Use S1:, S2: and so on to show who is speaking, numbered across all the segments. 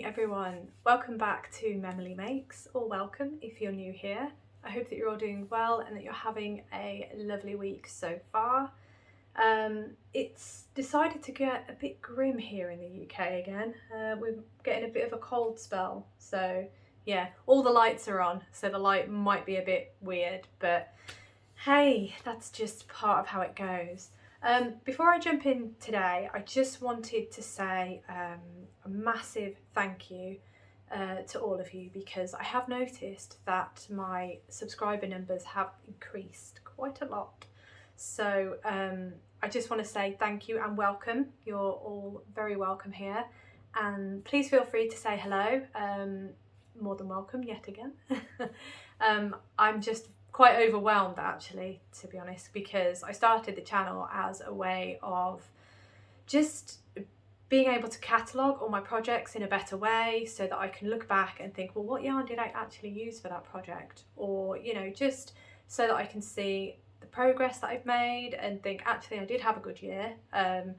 S1: morning everyone, welcome back to MemilyMakes, or welcome if you're new here. I hope that you're all doing well and that you're having a lovely week so far. It's decided to get a bit grim here in the UK again. We're getting a bit of a cold spell, so yeah, all the lights are on, so the light might be a bit weird, but hey, that's just part of how it goes. Before I jump in today, I just wanted to say a massive thank you to all of you, because I have noticed that my subscriber numbers have increased quite a lot. So I just want to say thank you and welcome. You're all very welcome here, and please feel free to say hello. More than welcome yet again. I'm just quite overwhelmed actually, to be honest, because I started the channel as a way of just being able to catalogue all my projects in a better way, so that I can look back and think, well, what yarn did I actually use for that project? Or, you know, just so that I can see the progress that I've made and think, actually, I did have a good year. And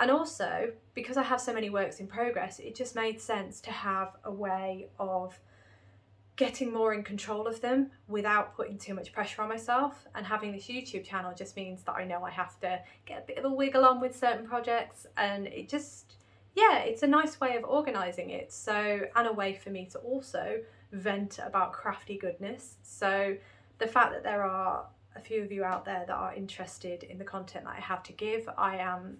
S1: also, because I have so many works in progress, it just made sense to have a way of getting more in control of them without putting too much pressure on myself. And having this YouTube channel just means that I know I have to get a bit of a wiggle on with certain projects, and it just, yeah, it's a nice way of organising it. So, and a way for me to also vent about crafty goodness. So the fact that there are a few of you out there that are interested in the content that I have to give, I am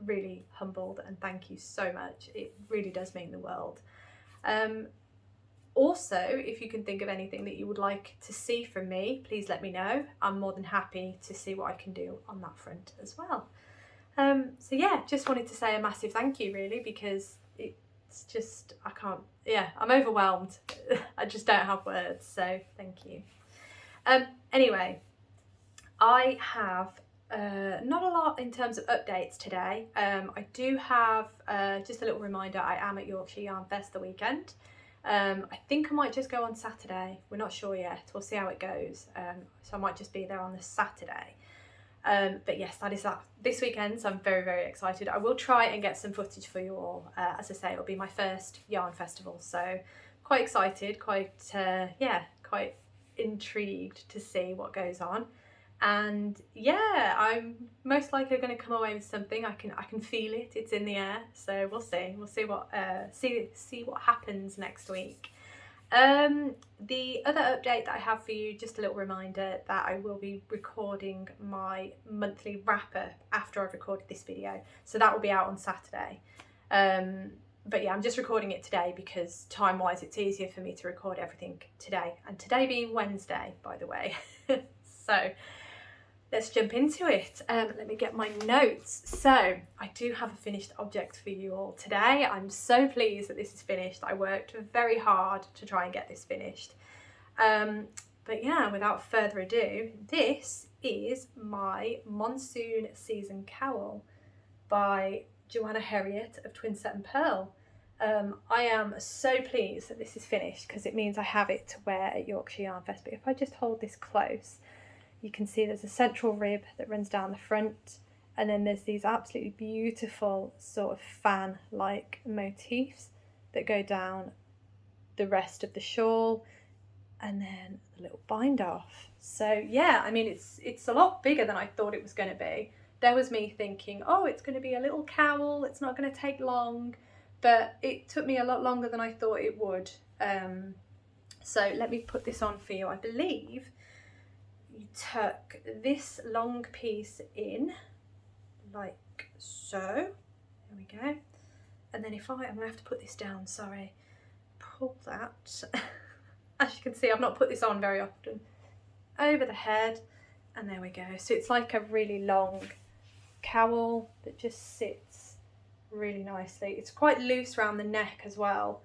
S1: really humbled, and thank you so much. It really does mean the world. Also, if you can think of anything that you would like to see from me, please let me know. I'm more than happy to see what I can do on that front as well. So yeah, just wanted to say a massive thank you really, because it's just, I'm overwhelmed. I just don't have words, so thank you. Anyway, I have not a lot in terms of updates today. I do have just a little reminder, I am at Yorkshire Yarn Fest the weekend. I think I might just go on Saturday. We're not sure yet. We'll see how it goes. So I might just be there on the Saturday. But yes, that is that this weekend. So I'm very, very excited. I will try and get some footage for you all. As I say, it'll be my first yarn festival. So quite excited, quite intrigued to see what goes on. And yeah, I'm most likely going to come away with something. I can feel it. It's in the air. So we'll see. We'll see what happens next week. The other update that I have for you, just a little reminder that I will be recording my monthly wrap up after I've recorded this video. So that will be out on Saturday. But yeah, I'm just recording it today because time-wise it's easier for me to record everything today. And today being Wednesday, by the way. So let's jump into it. Let me get my notes. So I do have a finished object for you all today. I'm so pleased that this is finished. I worked very hard to try and get this finished. But yeah, without further ado, this is my Monsoon Season Cowl by Joanna Herriot of Twin Set and Pearl. I am so pleased that this is finished, because it means I have it to wear at Yorkshire Yarn Fest. But if I just hold this close, you can see there's a central rib that runs down the front, and then there's these absolutely beautiful sort of fan-like motifs that go down the rest of the shawl, and then the little bind off. So yeah, I mean, it's a lot bigger than I thought it was going to be. There was me thinking, oh, it's going to be a little cowl, it's not going to take long, but it took me a lot longer than I thought it would. So let me put this on for you. I believe you tuck this long piece in like so. There we go. And then I'm going to have to put this down, sorry. Pull that. As you can see, I've not put this on very often. Over the head, and there we go. So it's like a really long cowl that just sits really nicely. It's quite loose around the neck as well,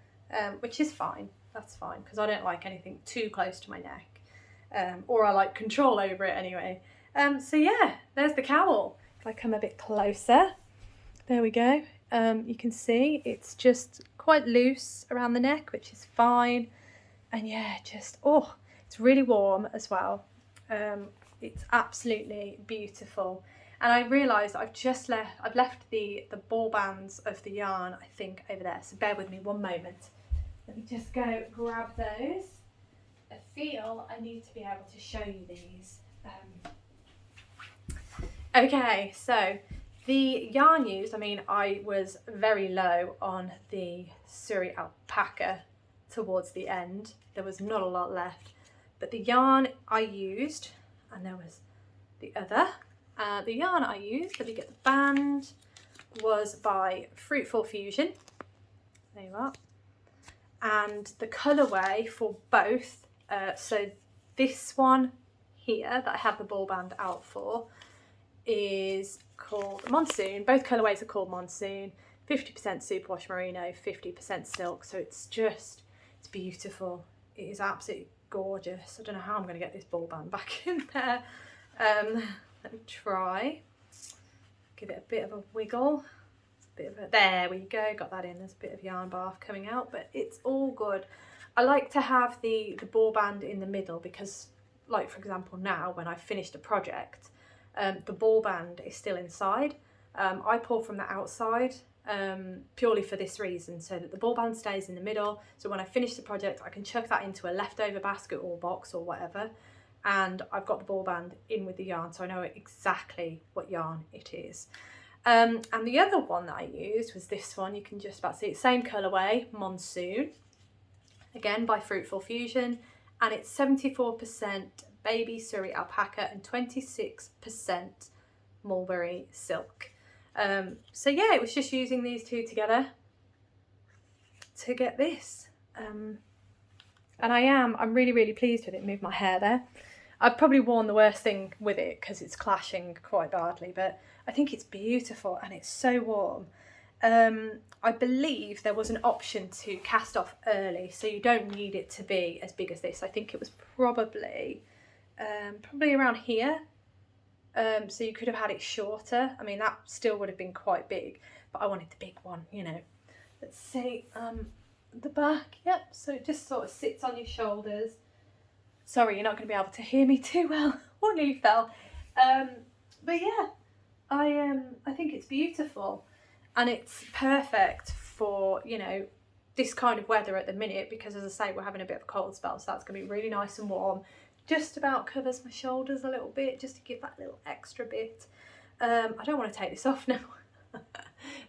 S1: which is fine. That's fine, because I don't like anything too close to my neck. Or I like control over it anyway. So yeah, there's the cowl. If I come a bit closer, there we go. You can see it's just quite loose around the neck, which is fine. And yeah, just, oh, it's really warm as well. It's absolutely beautiful. And I realised I've left the ball bands of the yarn, I think, over there. So bear with me one moment. Let me just go grab those. I feel I need to be able to show you these. Okay, so the yarn used, I mean, I was very low on the Surrey alpaca towards the end. There was not a lot left, but the yarn I used, and there was the other, the yarn I used, let me get the band, was by Fruitful Fusion. There you are. And the colourway for both, so this one here that I have the ball band out for is called Monsoon. Both colourways are called Monsoon. 50% superwash merino, 50% silk. So it's beautiful. It is absolutely gorgeous. I don't know how I'm going to get this ball band back in there. Let me try. Give it a bit of a wiggle. There we go, got that in. There's a bit of yarn barf coming out, but it's all good. I like to have the ball band in the middle because, like, for example, now when I finished a project, the ball band is still inside. I pull from the outside purely for this reason, so that the ball band stays in the middle. So when I finish the project, I can chuck that into a leftover basket or box or whatever, and I've got the ball band in with the yarn, so I know exactly what yarn it is. And the other one that I used was this one. You can just about see it, same colourway, Monsoon, again by Fruitful Fusion, and it's 74% baby Surrey alpaca and 26% mulberry silk. So yeah, it was just using these two together to get this. And I'm really pleased with it. Move my hair there. I've probably worn the worst thing with it because it's clashing quite badly, but I think it's beautiful and it's so warm. I believe there was an option to cast off early, so you don't need it to be as big as this. I think it was probably around here. So you could have had it shorter. I mean, that still would have been quite big, but I wanted the big one, you know. Let's see, the back, yep, so it just sort of sits on your shoulders. Sorry, you're not going to be able to hear me too well. Oh, nearly fell. But yeah, I think it's beautiful, and it's perfect for, you know, this kind of weather at the minute, because as I say, we're having a bit of a cold spell, so that's going to be really nice and warm. Just about covers my shoulders a little bit, just to give that little extra bit. I don't want to take this off now.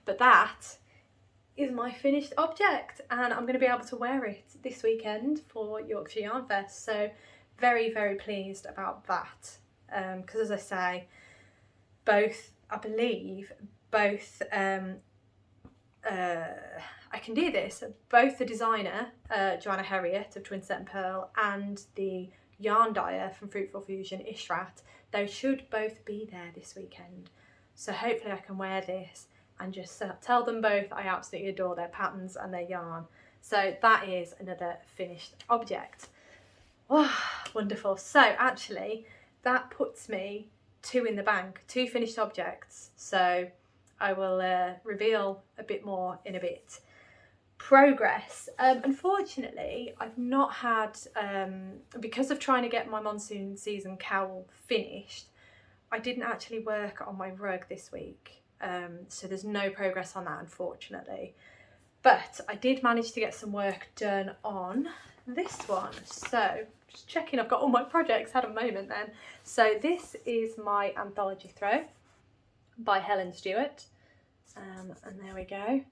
S1: But that is my finished object, and I'm going to be able to wear it this weekend for Yorkshire Yarn Fest. So very pleased about that, because as I say, I believe both I can do this, both the designer Joanna Herriot of Twin Set and Pearl and the yarn dyer from Fruitful Fusion, Ishrat, they should both be there this weekend. So hopefully I can wear this and just tell them both I absolutely adore their patterns and their yarn. So that is another finished object. Oh, wonderful. So actually that puts me 2 in the bank, 2 finished objects. So I will reveal a bit more in a bit. Progress. Unfortunately, I've not had, because of trying to get my monsoon season cowl finished, I didn't actually work on my rug this week. So there's no progress on that, unfortunately. But I did manage to get some work done on this one. So just checking I've got all my projects, had a moment then. So this is my anthology throw by Helen Stewart. And there we go.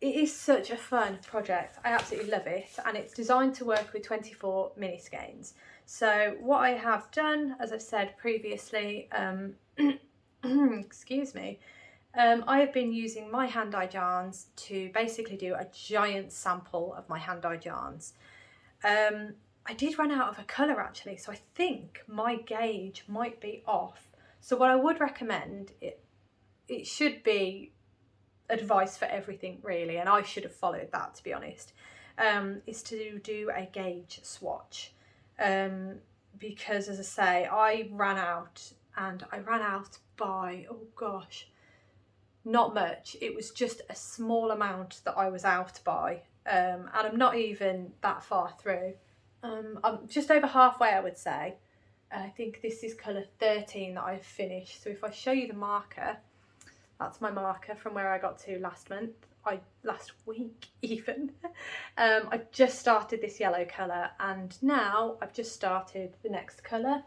S1: It is such a fun project. I absolutely love it, and it's designed to work with 24 mini skeins. So what I have done, as I've said previously, excuse me, I have been using my hand-dyed yarns to basically do a giant sample of my hand-dyed yarns. I did run out of a colour actually, so I think my gauge might be off. So what I would recommend, it should be advice for everything really, and I should have followed that, to be honest, is to do a gauge swatch, because as I say, I ran out by, oh gosh, not much. It was just a small amount that I was out by, and I'm not even that far through. I'm just over halfway, I would say. I think this is colour 13 that I've finished. So if I show you the marker, that's my marker from where I got to last week even. I just started this yellow colour, and now I've just started the next colour,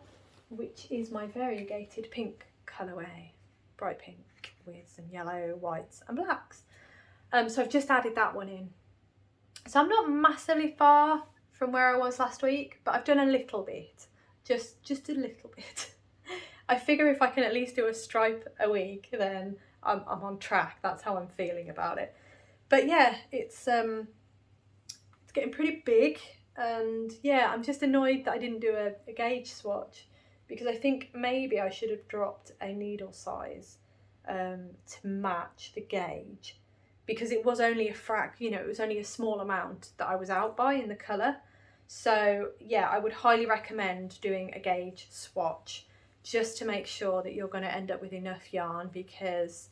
S1: which is my variegated pink colourway, bright pink with some yellow, whites and blacks. So I've just added that one in. So I'm not massively far from where I was last week, but I've done a little bit, just a little bit. I figure if I can at least do a stripe a week, then I'm on track. That's how I'm feeling about it. But yeah, it's getting pretty big, and yeah, I'm just annoyed that I didn't do a gauge swatch, because I think maybe I should have dropped a needle size to match the gauge, because it was only it was only a small amount that I was out by in the colour. So yeah, I would highly recommend doing a gauge swatch just to make sure that you're going to end up with enough yarn, because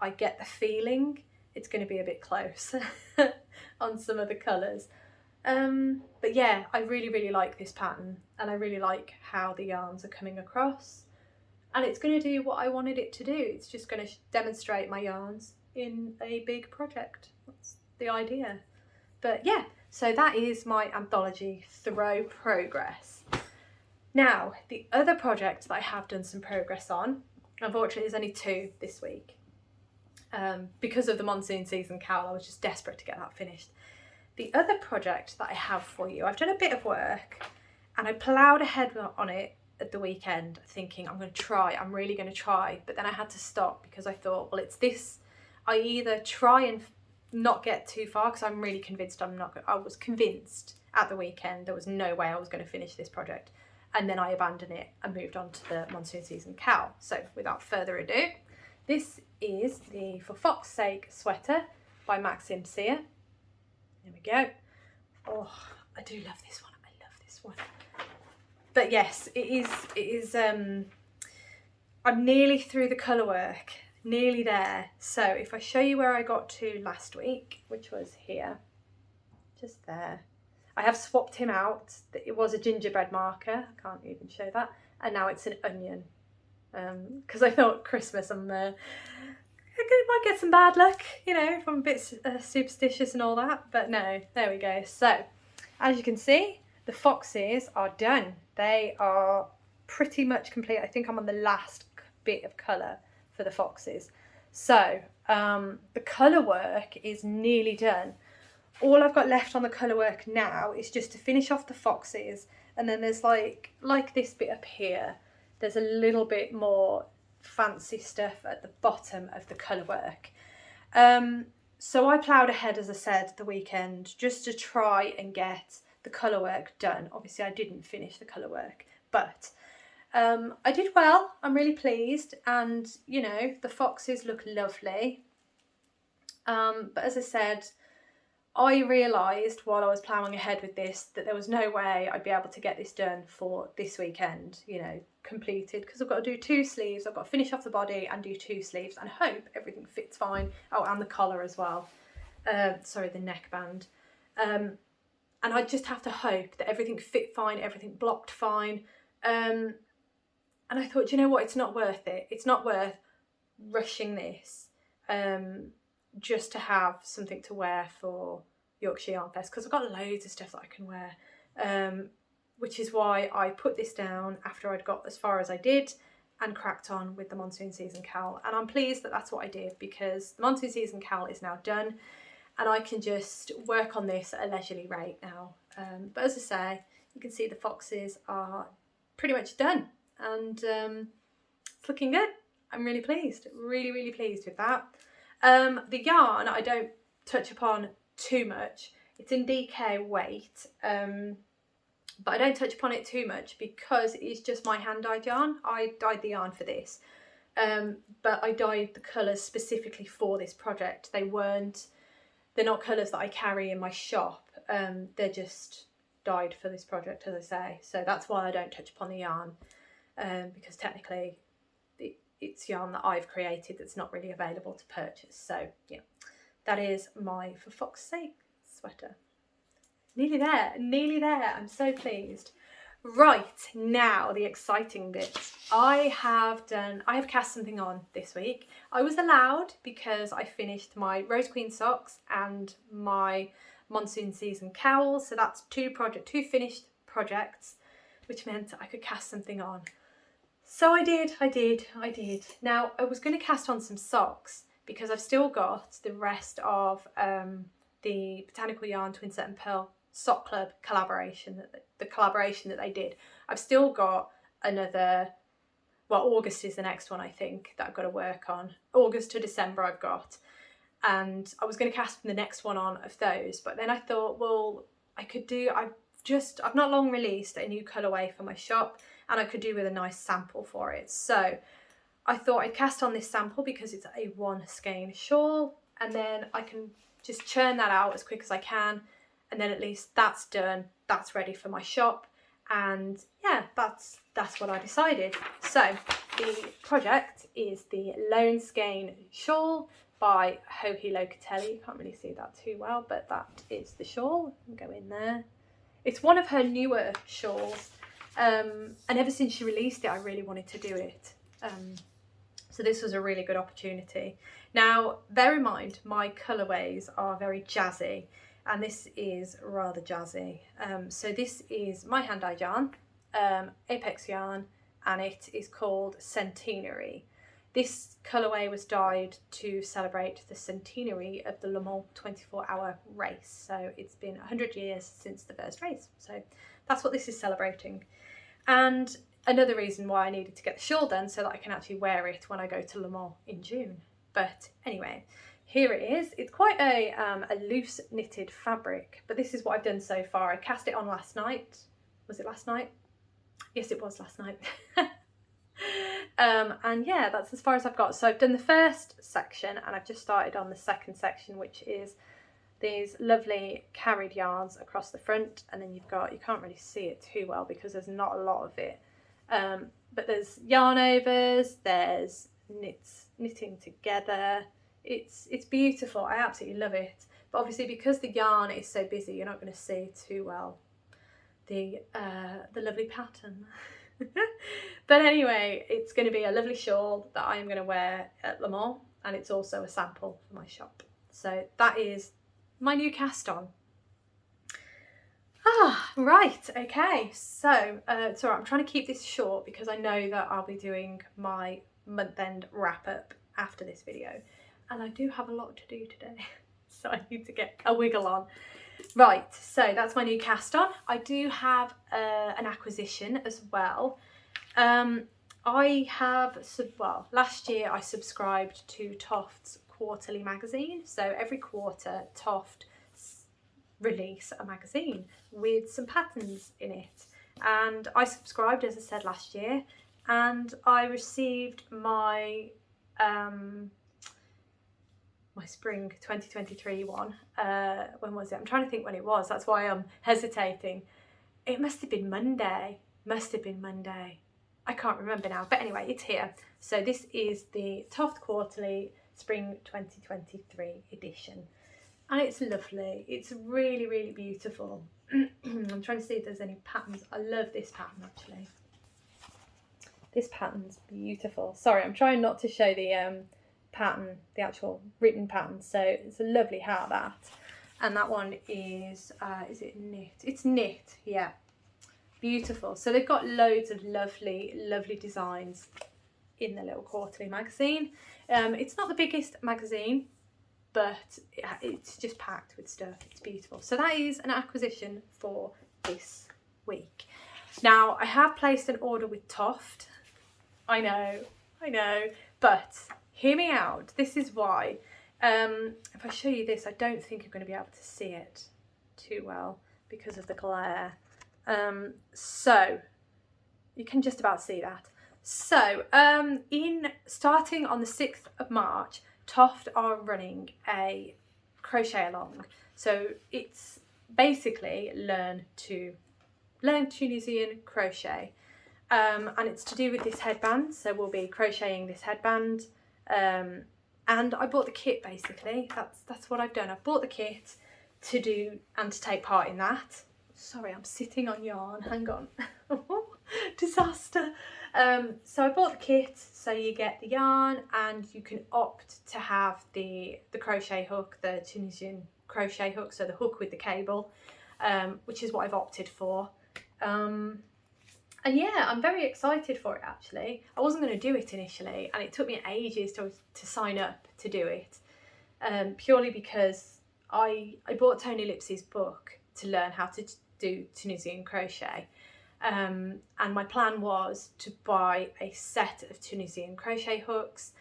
S1: I get the feeling it's going to be a bit close on some of the colours. But yeah, I really like this pattern, and I really like how the yarns are coming across, and it's going to do what I wanted it to do. It's just going to demonstrate my yarns in a big project. That's the idea. But yeah, so that is my anthology throw progress. Now, the other project that I have done some progress on, unfortunately there's only 2 this week. Because of the monsoon season cowl, I was just desperate to get that finished. The other project that I have for you, I've done a bit of work, and I ploughed ahead on it at the weekend thinking I'm really going to try, but then I had to stop because I thought, well, it's this, I either try and not get too far, because I'm really convinced I was convinced at the weekend there was no way I was going to finish this project, and then I abandoned it and moved on to the monsoon season cowl. So without further ado, this is the For Fox's Sake sweater by Maxim Sear. There we go. Oh, I do love this one. I love this one. But yes, it is I'm nearly through the colour work, nearly there. So if I show you where I got to last week, which was here, just there. I have swapped him out. It was a gingerbread marker, I can't even show that, and now it's an onion. Because I thought Christmas, I might get some bad luck, if I'm a bit superstitious and all that, but no, there we go. So as you can see, the foxes are done. They are pretty much complete. I think I'm on the last bit of colour for the foxes. So the colour work is nearly done. All I've got left on the colour work now is just to finish off the foxes, and then there's like this bit up here. There's a little bit more fancy stuff at the bottom of the colour work. So I ploughed ahead, as I said, the weekend just to try and get the colour work done. Obviously I didn't finish the colour work, but I did well. I'm really pleased, and the foxes look lovely. But as I said, I realised while I was ploughing ahead with this that there was no way I'd be able to get this done for this weekend, completed, because I've got to do 2 sleeves. I've got to finish off the body and do 2 sleeves and hope everything fits fine. Oh, and the collar as well. Sorry, the neckband. And I just have to hope that everything fit fine, everything blocked fine. And I thought, do you know what? It's not worth it. It's not worth rushing this just to have something to wear for Yorkshire Yarn Fest, because I've got loads of stuff that I can wear, which is why I put this down after I'd got as far as I did and cracked on with the monsoon season cowl. And I'm pleased that that's what I did, because the monsoon season cowl is now done and I can just work on this at a leisurely rate now. But as I say, you can see the foxes are pretty much done, and it's looking good. I'm really pleased, really pleased with that. The yarn I don't touch upon too much. It's in DK weight, but I don't touch upon it too much because it's just my hand dyed yarn. I dyed the yarn for this, but I dyed the colours specifically for this project. They're not colours that I carry in my shop. They're just dyed for this project, as I say. So that's why I don't touch upon the yarn, because technically it's yarn that I've created that's not really available to purchase. So yeah, that is my For Fox's Sake sweater. Nearly there, I'm so pleased. Right, now the exciting bit. I have cast something on this week. I was allowed because I finished my Rose Queen socks and my monsoon season cowls. So that's two finished projects, which meant I could cast something on. So I did. Now I was going to cast on some socks because I've still got the rest of the Botanical Yarn Twin Set and Pearl Sock Club collaboration, the collaboration that they did. I've still got another, well, August is the next one I think that I've got to work on. August to December I've got. And I was going to cast the next one on of those, but then I thought, well, I've not long released a new colourway for my shop, and I could do with a nice sample for it. So I thought I'd cast on this sample because it's a 1 skein shawl, and then I can just churn that out as quick as I can, and then at least that's done, that's ready for my shop. And yeah, that's what I decided. So the project is the Lone Skein Shawl by Hohi Locatelli. You can't really see that too well, but that is the shawl. Go in there. It's one of her newer shawls, and ever since she released it, I really wanted to do it. So this was a really good opportunity. Now, bear in mind, my colourways are very jazzy, and this is rather jazzy. So this is my hand-dyed yarn, Apex yarn, and it is called Centenary. This colourway was dyed to celebrate the centenary of the Le Mans 24-hour race. So it's been 100 years since the first race. So that's what this is celebrating. And another reason why I needed to get the shawl done so that I can actually wear it when I go to Le Mans in June. But anyway, here it is. It's quite a loose knitted fabric, but this is what I've done so far. I cast it on last night. Was it last night? Yes, it was last night. And yeah, that's as far as I've got. So I've done the first section and I've just started on the second section, which is these lovely carried yarns across the front, and then you've got, you can't really see it too well because there's not a lot of it, but there's yarn overs, there's knitting together. It's beautiful. I absolutely love it. But obviously because the yarn is so busy, you're not going to see too well the lovely pattern. But anyway, it's going to be a lovely shawl that I am going to wear at Le Mans, and it's also a sample for my shop. So that is my new cast on. Right, okay, so it's all right, I'm trying to keep this short because I know that I'll be doing my month-end wrap-up after this video, and I do have a lot to do today, so I need to get a wiggle on. Right, so that's my new cast on. I do have an acquisition as well. Last year I subscribed to Toft's quarterly magazine. So every quarter Toft release a magazine with some patterns in it. And I subscribed, as I said, last year, and I received my my spring 2023 one. When was it? I'm trying to think when it was. That's why I'm hesitating. It must have been Monday. I can't remember now. But anyway, it's here. So this is the Toft Quarterly Spring 2023 edition. And it's lovely. It's really, really beautiful. I'm trying to see if there's any patterns. I love this pattern, actually. This pattern's beautiful. Sorry, I'm trying not to show the pattern, the actual written pattern. So it's a lovely hat, that. And that one is it knit? It's knit, yeah. Beautiful. So they've got loads of lovely, lovely designs in the little quarterly magazine. It's not the biggest magazine, but it's just packed with stuff. It's beautiful. So that is an acquisition for this week. Now, I have placed an order with Toft. I know, but hear me out. This is why. If I show you this, I don't think you're going to be able to see it too well because of the glare. So you can just about see that. So starting on the 6th of March, Toft are running a crochet along. So it's basically learn Tunisian crochet, and it's to do with this headband. So we'll be crocheting this headband, and I bought the kit. Basically that's what I've done. I've bought the kit to do and to take part in that. Sorry, I'm sitting on yarn, hang on. disaster. So I bought the kit, so you get the yarn and you can opt to have the crochet hook, the Tunisian crochet hook, so the hook with the cable, which is what I've opted for. And yeah, I'm very excited for it actually. I wasn't going to do it initially, and it took me ages to sign up to do it, purely because I bought Tony Lipsy's book to learn how to do Tunisian crochet. And my plan was to buy a set of Tunisian crochet hooks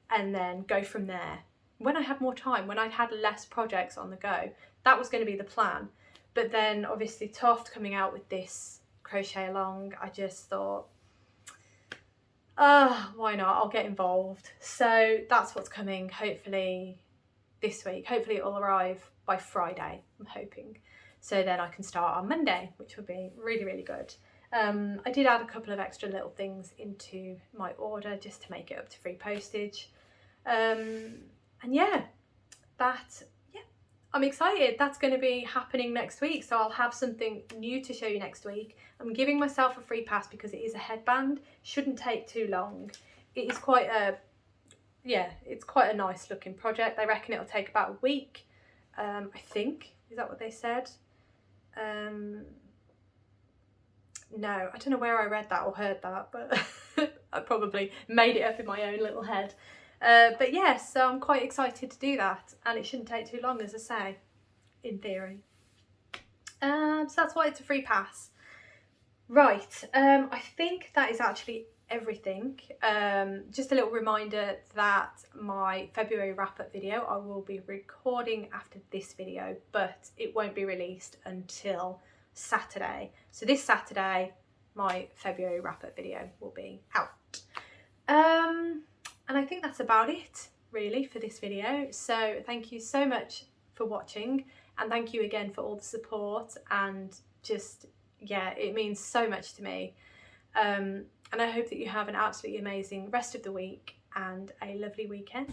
S1: and then go from there. When I had more time, when I'd had less projects on the go, that was going to be the plan. But then obviously Toft coming out with this crochet along, I just thought, why not? I'll get involved. So that's what's coming, hopefully this week. Hopefully it'll arrive by Friday, I'm hoping. So then I can start on Monday, which would be really, really good. I did add a couple of extra little things into my order just to make it up to free postage. And yeah, I'm excited. That's going to be happening next week, so I'll have something new to show you next week. I'm giving myself a free pass because it is a headband. Shouldn't take too long. It is quite it's quite a nice looking project. I reckon it'll take about a week. I think, is that what they said? No, I don't know where I read that or heard that, but I probably made it up in my own little head. But yes, so I'm quite excited to do that, and it shouldn't take too long, as I say, in theory. So that's why it's a free pass. Right, I think that is actually everything. Just a little reminder that my February wrap-up video I will be recording after this video, but it won't be released until Saturday. So this Saturday my February wrap-up video will be out. And I think that's about it really for this video. So thank you so much for watching, and thank you again for all the support, and just, yeah, it means so much to me. And I hope that you have an absolutely amazing rest of the week and a lovely weekend.